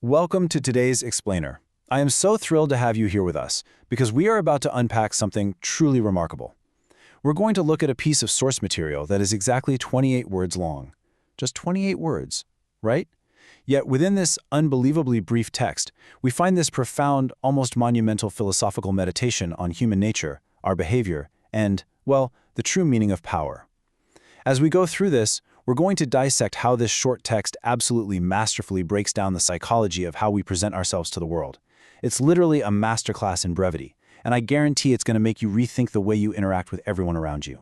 Welcome to today's Explainer. I am so thrilled to have you here with us because we are about to unpack something truly remarkable. We're going to look at a piece of source material that is exactly 28 words long. Just 28 words, right? Yet within this unbelievably brief text, we find this profound, almost monumental philosophical meditation on human nature, our behavior, and, well, the true meaning of power. As we go through this, we're going to dissect how this short text absolutely masterfully breaks down the psychology of how we present ourselves to the world. It's literally a masterclass in brevity, and I guarantee it's going to make you rethink the way you interact with everyone around you.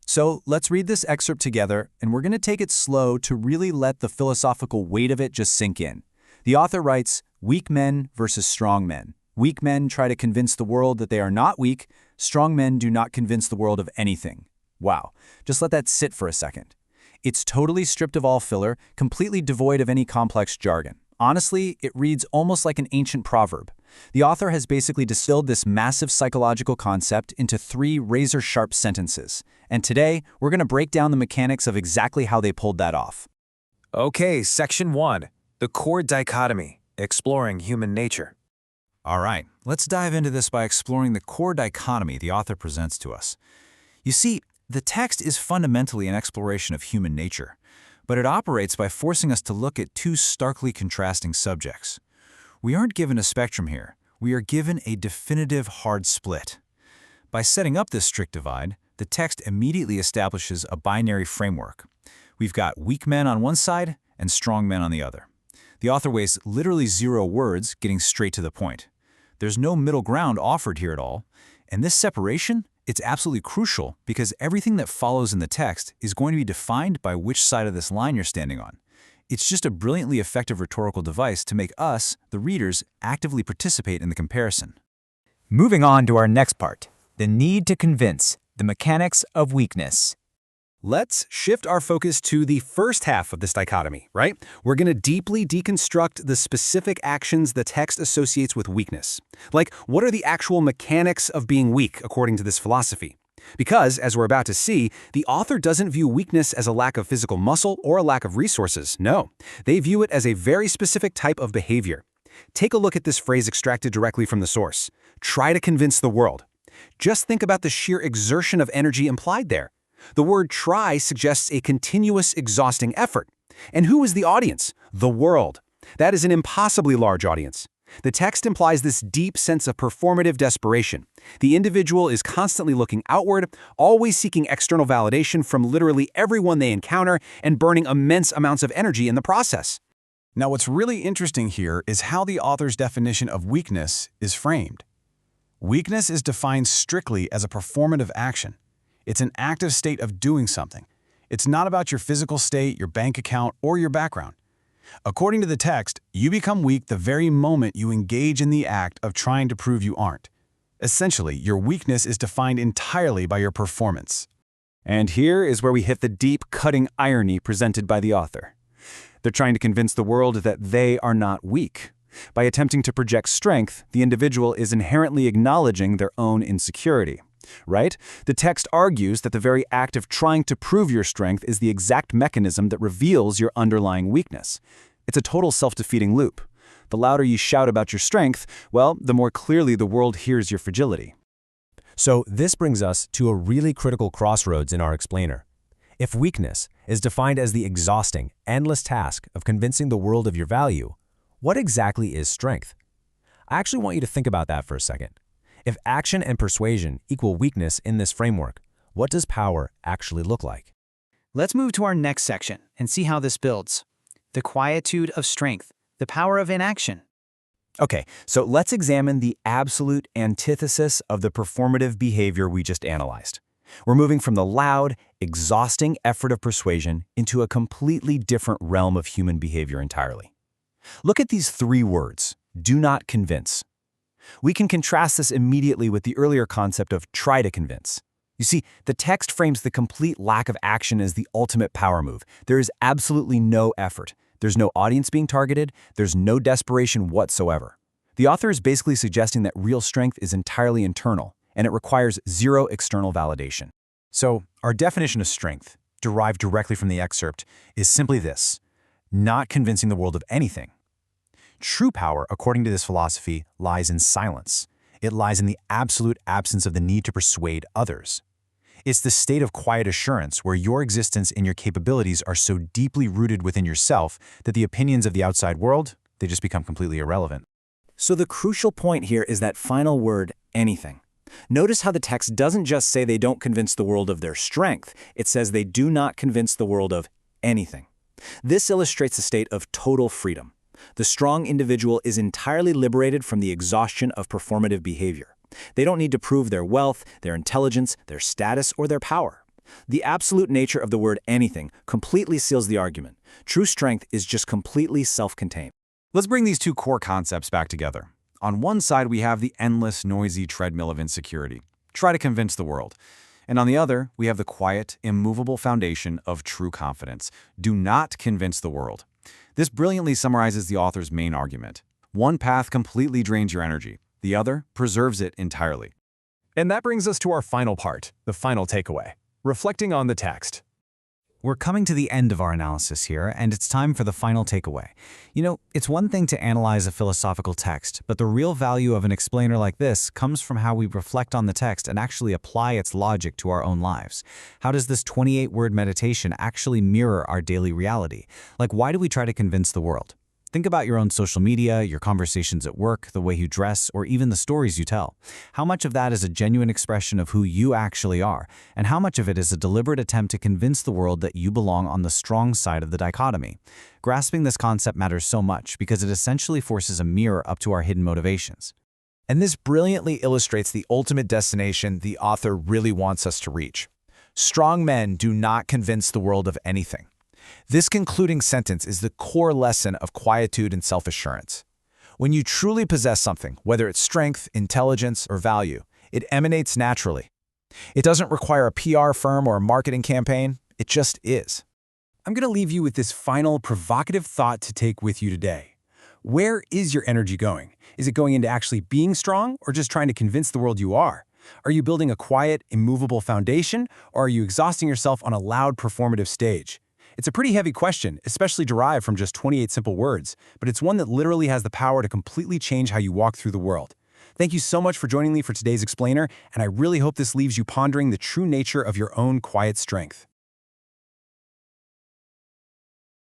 So let's read this excerpt together, and we're going to take it slow to really let the philosophical weight of it just sink in. The author writes, "Weak men versus strong men. Weak men try to convince the world that they are not weak. Strong men do not convince the world of anything." Wow, just let that sit for a second. It's totally stripped of all filler, completely devoid of any complex jargon. Honestly, it reads almost like an ancient proverb. The author has basically distilled this massive psychological concept into 3 razor-sharp sentences. And today, we're going to break down the mechanics of exactly how they pulled that off. Okay, Section 1. The Core Dichotomy, Exploring Human Nature. All right, let's dive into this by exploring the core dichotomy the author presents to us. You see, the text is fundamentally an exploration of human nature, but it operates by forcing us to look at 2 starkly contrasting subjects. We aren't given a spectrum here. We are given a definitive hard split. By setting up this strict divide, the text immediately establishes a binary framework. We've got weak men on one side and strong men on the other. The author wastes literally 0 words, getting straight to the point. There's no middle ground offered here at all, and this separation, it's absolutely crucial because everything that follows in the text is going to be defined by which side of this line you're standing on. It's just a brilliantly effective rhetorical device to make us, the readers, actively participate in the comparison. Moving on to our next part, the need to convince, the mechanics of weakness. Let's shift our focus to the first half of this dichotomy, right? We're going to deeply deconstruct the specific actions the text associates with weakness. Like, what are the actual mechanics of being weak, according to this philosophy? Because, as we're about to see, the author doesn't view weakness as a lack of physical muscle or a lack of resources. No, they view it as a very specific type of behavior. Take a look at this phrase extracted directly from the source. Try to convince the world. Just think about the sheer exertion of energy implied there. The word try suggests a continuous, exhausting effort. And who is the audience? The world. That is an impossibly large audience. The text implies this deep sense of performative desperation. The individual is constantly looking outward, always seeking external validation from literally everyone they encounter and burning immense amounts of energy in the process. Now, what's really interesting here is how the author's definition of weakness is framed. Weakness is defined strictly as a performative action. It's an active state of doing something. It's not about your physical state, your bank account, or your background. According to the text, you become weak the very moment you engage in the act of trying to prove you aren't. Essentially, your weakness is defined entirely by your performance. And here is where we hit the deep, cutting irony presented by the author. They're trying to convince the world that they are not weak. By attempting to project strength, the individual is inherently acknowledging their own insecurity. Right? The text argues that the very act of trying to prove your strength is the exact mechanism that reveals your underlying weakness. It's a total self-defeating loop. The louder you shout about your strength, well, the more clearly the world hears your fragility. So this brings us to a really critical crossroads in our explainer. If weakness is defined as the exhausting, endless task of convincing the world of your value, what exactly is strength? I actually want you to think about that for a second. If action and persuasion equal weakness in this framework, what does power actually look like? Let's move to our next section and see how this builds. The quietude of strength, the power of inaction. Okay, so let's examine the absolute antithesis of the performative behavior we just analyzed. We're moving from the loud, exhausting effort of persuasion into a completely different realm of human behavior entirely. Look at these 3 words, do not convince. We can contrast this immediately with the earlier concept of try to convince. You see, the text frames the complete lack of action as the ultimate power move. There is absolutely no effort. There's no audience being targeted. There's no desperation whatsoever. The author is basically suggesting that real strength is entirely internal, and it requires 0 external validation. So, our definition of strength, derived directly from the excerpt, is simply this: not convincing the world of anything. True power, according to this philosophy, lies in silence. It lies in the absolute absence of the need to persuade others. It's the state of quiet assurance where your existence and your capabilities are so deeply rooted within yourself that the opinions of the outside world, they just become completely irrelevant. So the crucial point here is that final word, anything. Notice how the text doesn't just say they don't convince the world of their strength, it says they do not convince the world of anything. This illustrates a state of total freedom. The strong individual is entirely liberated from the exhaustion of performative behavior. They don't need to prove their wealth, their intelligence, their status, or their power. The absolute nature of the word anything completely seals the argument. True strength is just completely self-contained. Let's bring these two core concepts back together. On one side, we have the endless, noisy treadmill of insecurity. Try to convince the world. And on the other, we have the quiet, immovable foundation of true confidence. Do not convince the world. This brilliantly summarizes the author's main argument. One path completely drains your energy. The other preserves it entirely. And that brings us to our final part, the final takeaway, reflecting on the text. We're coming to the end of our analysis here, and it's time for the final takeaway. You know, it's one thing to analyze a philosophical text, but the real value of an explainer like this comes from how we reflect on the text and actually apply its logic to our own lives. How does this 28-word meditation actually mirror our daily reality? Like, why do we try to convince the world? Think about your own social media, your conversations at work, the way you dress, or even the stories you tell. How much of that is a genuine expression of who you actually are, and how much of it is a deliberate attempt to convince the world that you belong on the strong side of the dichotomy? Grasping this concept matters so much because it essentially forces a mirror up to our hidden motivations. And this brilliantly illustrates the ultimate destination the author really wants us to reach. Strong men do not convince the world of anything. This concluding sentence is the core lesson of quietude and self-assurance. When you truly possess something, whether it's strength, intelligence, or value, it emanates naturally. It doesn't require a PR firm or a marketing campaign, it just is. I'm going to leave you with this final provocative thought to take with you today. Where is your energy going? Is it going into actually being strong or just trying to convince the world you are? Are you building a quiet, immovable foundation, or are you exhausting yourself on a loud, performative stage? It's a pretty heavy question, especially derived from just 28 simple words, but it's one that literally has the power to completely change how you walk through the world. Thank you so much for joining me for today's explainer, and I really hope this leaves you pondering the true nature of your own quiet strength.